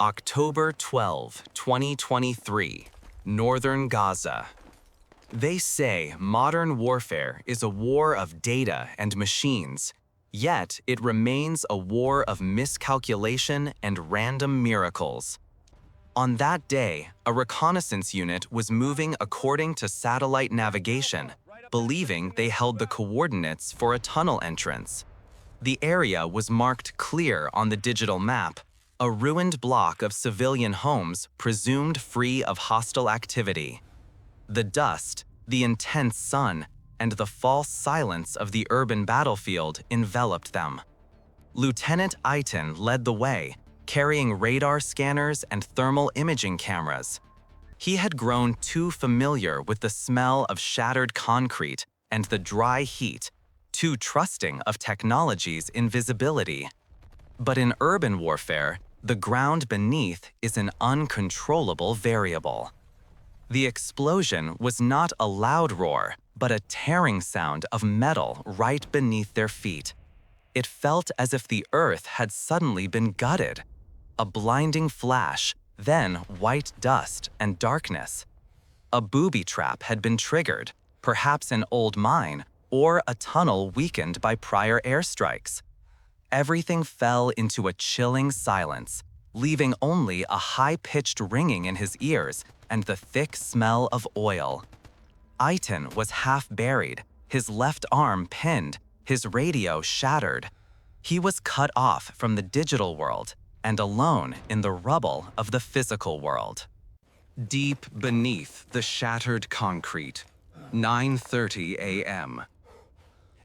October 12, 2023, Northern Gaza. They say modern warfare is a war of data and machines, yet it remains a war of miscalculation and random miracles. On that day, a reconnaissance unit was moving according to satellite navigation, believing they held the coordinates for a tunnel entrance. The area was marked clear on the digital map, a ruined block of civilian homes presumed free of hostile activity. The dust, the intense sun, and the false silence of the urban battlefield enveloped them. Lieutenant Eitan led the way, carrying radar scanners and thermal imaging cameras. He had grown too familiar with the smell of shattered concrete and the dry heat, too trusting of technology's invisibility. But in urban warfare, the ground beneath is an uncontrollable variable. The explosion was not a loud roar, but a tearing sound of metal right beneath their feet. It felt as if the earth had suddenly been gutted. A blinding flash, then white dust and darkness. A booby trap had been triggered, perhaps an old mine, or a tunnel weakened by prior airstrikes. Everything fell into a chilling silence, leaving only a high-pitched ringing in his ears and the thick smell of oil. Eitan was half buried, his left arm pinned, his radio shattered. He was cut off from the digital world and alone in the rubble of the physical world. Deep beneath the shattered concrete, 9:30 a.m.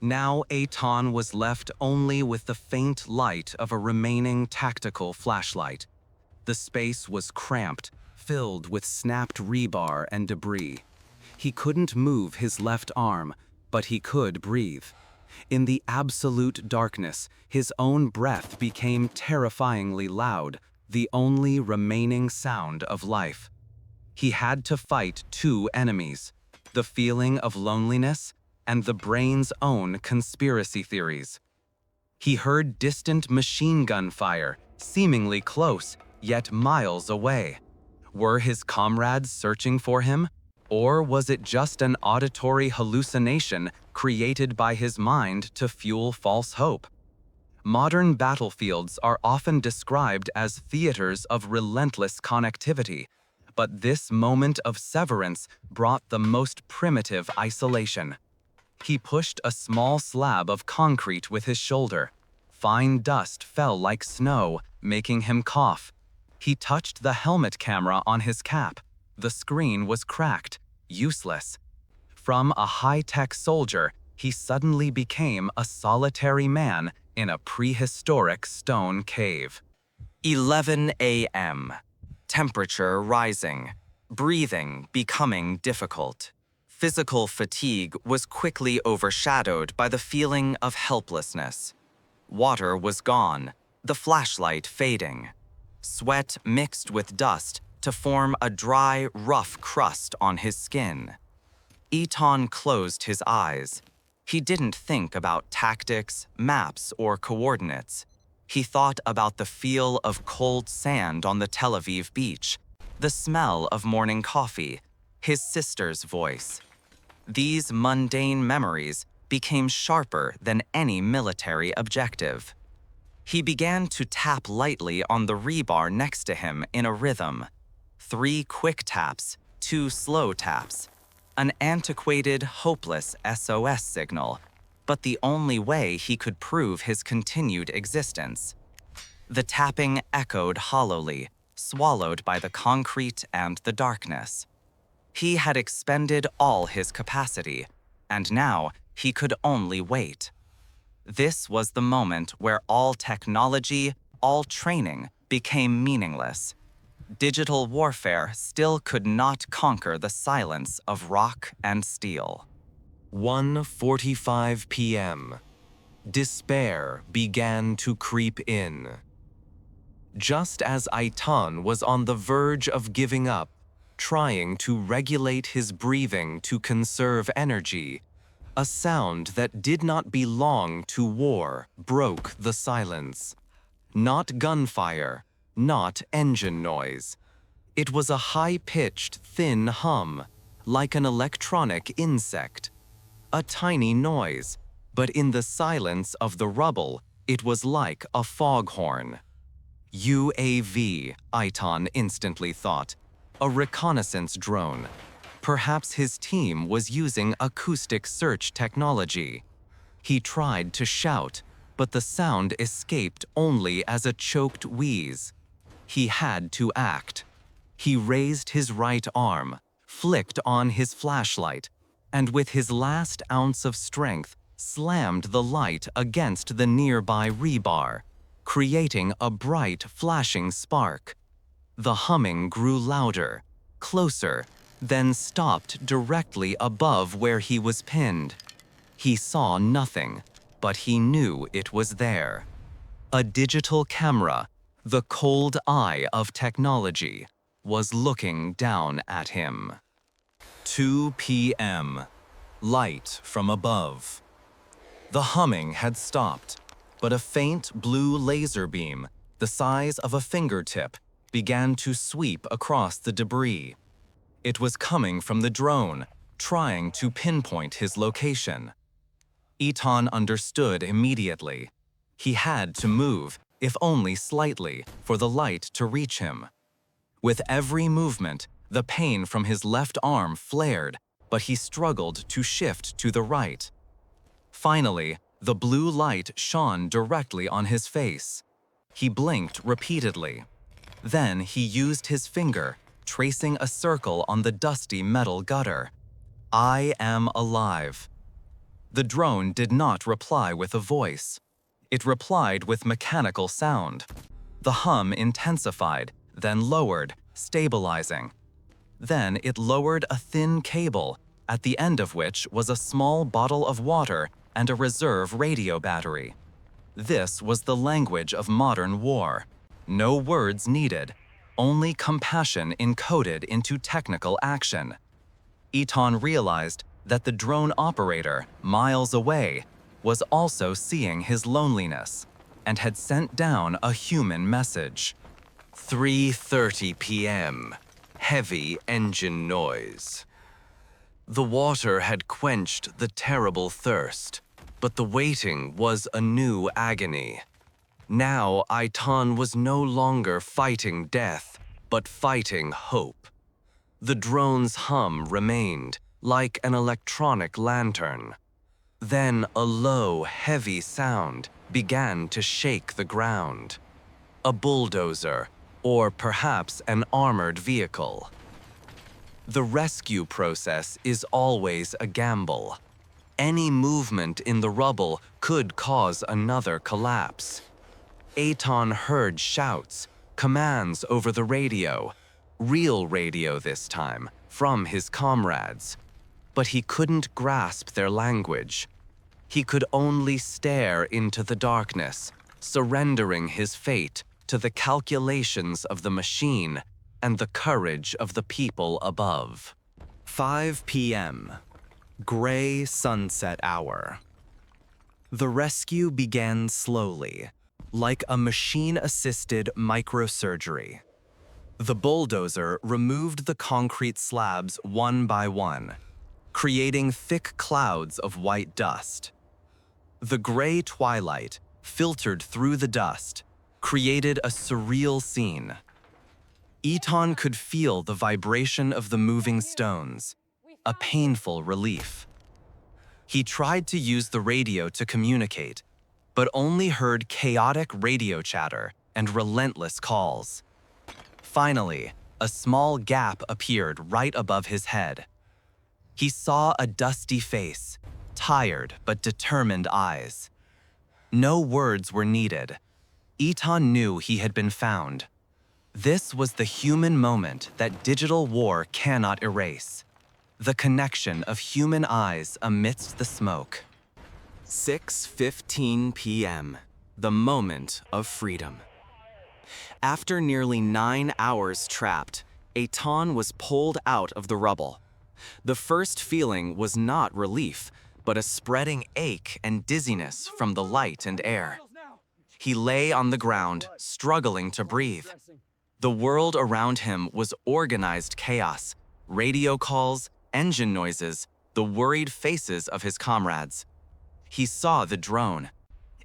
Now Eitan was left only with the faint light of a remaining tactical flashlight. The space was cramped, filled with snapped rebar and debris. He couldn't move his left arm, but he could breathe. In the absolute darkness, his own breath became terrifyingly loud, the only remaining sound of life. He had to fight two enemies, the feeling of loneliness and the brain's own conspiracy theories. He heard distant machine gun fire, seemingly close, yet miles away. Were his comrades searching for him? Or was it just an auditory hallucination created by his mind to fuel false hope? Modern battlefields are often described as theaters of relentless connectivity, but this moment of severance brought the most primitive isolation. He pushed a small slab of concrete with his shoulder. Fine dust fell like snow, making him cough. He touched the helmet camera on his cap. The screen was cracked, useless. From a high-tech soldier, he suddenly became a solitary man in a prehistoric stone cave. 11 a.m. Temperature rising. Breathing becoming difficult. Physical fatigue was quickly overshadowed by the feeling of helplessness. Water was gone, the flashlight fading. Sweat mixed with dust to form a dry, rough crust on his skin. Eitan closed his eyes. He didn't think about tactics, maps, or coordinates. He thought about the feel of cold sand on the Tel Aviv beach, the smell of morning coffee, his sister's voice. These mundane memories became sharper than any military objective. He began to tap lightly on the rebar next to him in a rhythm. 3 quick taps, 2 slow taps. An antiquated, hopeless S.O.S. signal, but the only way he could prove his continued existence. The tapping echoed hollowly, swallowed by the concrete and the darkness. He had expended all his capacity, and now he could only wait. This was the moment where all technology, all training became meaningless. Digital warfare still could not conquer the silence of rock and steel. 1:45 p.m. Despair began to creep in. Just as Eitan was on the verge of giving up, trying to regulate his breathing to conserve energy, a sound that did not belong to war broke the silence. Not gunfire, not engine noise. It was a high-pitched, thin hum, like an electronic insect. A tiny noise, but in the silence of the rubble, it was like a foghorn. UAV, Eitan instantly thought. A reconnaissance drone. Perhaps his team was using acoustic search technology. He tried to shout, but the sound escaped only as a choked wheeze. He had to act. He raised his right arm, flicked on his flashlight, and with his last ounce of strength, slammed the light against the nearby rebar, creating a bright, flashing spark. The humming grew louder, closer, then stopped directly above where he was pinned. He saw nothing, but he knew it was there. A digital camera, the cold eye of technology, was looking down at him. 2 p.m. Light from above. The humming had stopped, but a faint blue laser beam, the size of a fingertip, began to sweep across the debris. It was coming from the drone, trying to pinpoint his location. Eitan understood immediately. He had to move, if only slightly, for the light to reach him. With every movement, the pain from his left arm flared, but he struggled to shift to the right. Finally, the blue light shone directly on his face. He blinked repeatedly. Then he used his finger, tracing a circle on the dusty metal gutter. "I am alive." The drone did not reply with a voice. It replied with mechanical sound. The hum intensified, then lowered, stabilizing. Then it lowered a thin cable, at the end of which was a small bottle of water and a reserve radio battery. This was the language of modern war. No words needed, only compassion encoded into technical action. Eitan realized that the drone operator, miles away, was also seeing his loneliness and had sent down a human message. 3:30 p.m. Heavy engine noise. The water had quenched the terrible thirst, but the waiting was a new agony. Now Eitan was no longer fighting death, but fighting hope. The drone's hum remained, like an electronic lantern. Then a low, heavy sound began to shake the ground. A bulldozer, or perhaps an armored vehicle. The rescue process is always a gamble. Any movement in the rubble could cause another collapse. Eitan heard shouts, commands over the radio, real radio this time, from his comrades. But he couldn't grasp their language. He could only stare into the darkness, surrendering his fate to the calculations of the machine and the courage of the people above. 5 p.m. Gray sunset hour. The rescue began slowly, like a machine-assisted microsurgery. The bulldozer removed the concrete slabs one by one, creating thick clouds of white dust. The gray twilight, filtered through the dust, created a surreal scene. Eitan could feel the vibration of the moving stones, a painful relief. He tried to use the radio to communicate, but only heard chaotic radio chatter and relentless calls. Finally, a small gap appeared right above his head. He saw a dusty face, tired but determined eyes. No words were needed. Eitan knew he had been found. This was the human moment that digital war cannot erase. The connection of human eyes amidst the smoke. 6:15 p.m. The moment of freedom. After nearly 9 hours trapped, Eitan was pulled out of the rubble. The first feeling was not relief, but a spreading ache and dizziness from the light and air. He lay on the ground, struggling to breathe. The world around him was organized chaos, radio calls, engine noises, the worried faces of his comrades. He saw the drone.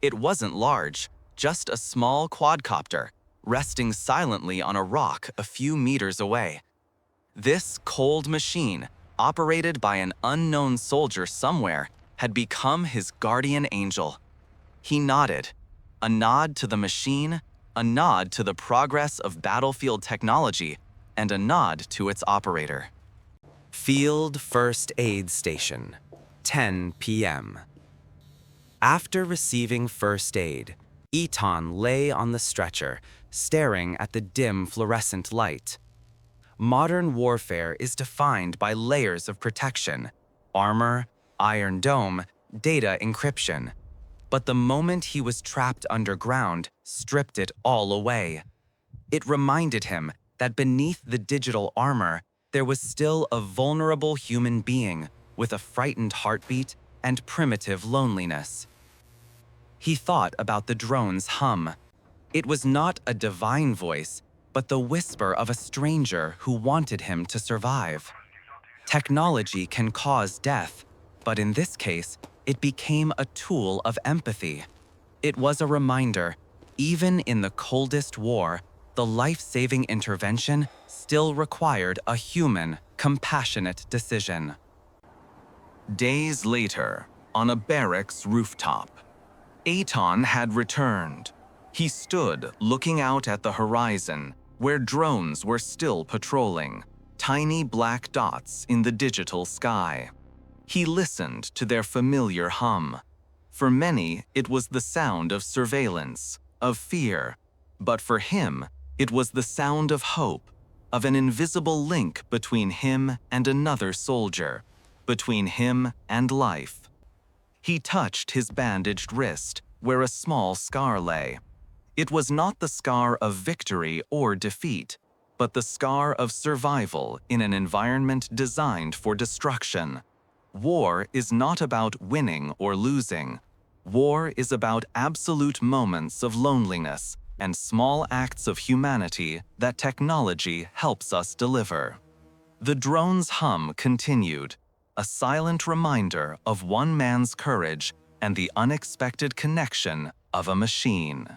It wasn't large, just a small quadcopter, resting silently on a rock a few meters away. This cold machine, operated by an unknown soldier somewhere, had become his guardian angel. He nodded, a nod to the machine, a nod to the progress of battlefield technology, and a nod to its operator. Field First Aid Station, 10 p.m. After receiving first aid, Eitan lay on the stretcher, staring at the dim fluorescent light. Modern warfare is defined by layers of protection: armor, iron dome, data encryption. But the moment he was trapped underground stripped it all away. It reminded him that beneath the digital armor, there was still a vulnerable human being with a frightened heartbeat and primitive loneliness. He thought about the drone's hum. It was not a divine voice, but the whisper of a stranger who wanted him to survive. Technology can cause death, but in this case, it became a tool of empathy. It was a reminder, even in the coldest war, the life-saving intervention still required a human, compassionate decision. Days later, on a barracks rooftop, Eitan had returned. He stood looking out at the horizon, where drones were still patrolling, tiny black dots in the digital sky. He listened to their familiar hum. For many, it was the sound of surveillance, of fear. But for him, it was the sound of hope, of an invisible link between him and another soldier, between him and life. He touched his bandaged wrist, where a small scar lay. It was not the scar of victory or defeat, but the scar of survival in an environment designed for destruction. War is not about winning or losing. War is about absolute moments of loneliness and small acts of humanity that technology helps us deliver. The drone's hum continued, a silent reminder of one man's courage and the unexpected connection of a machine.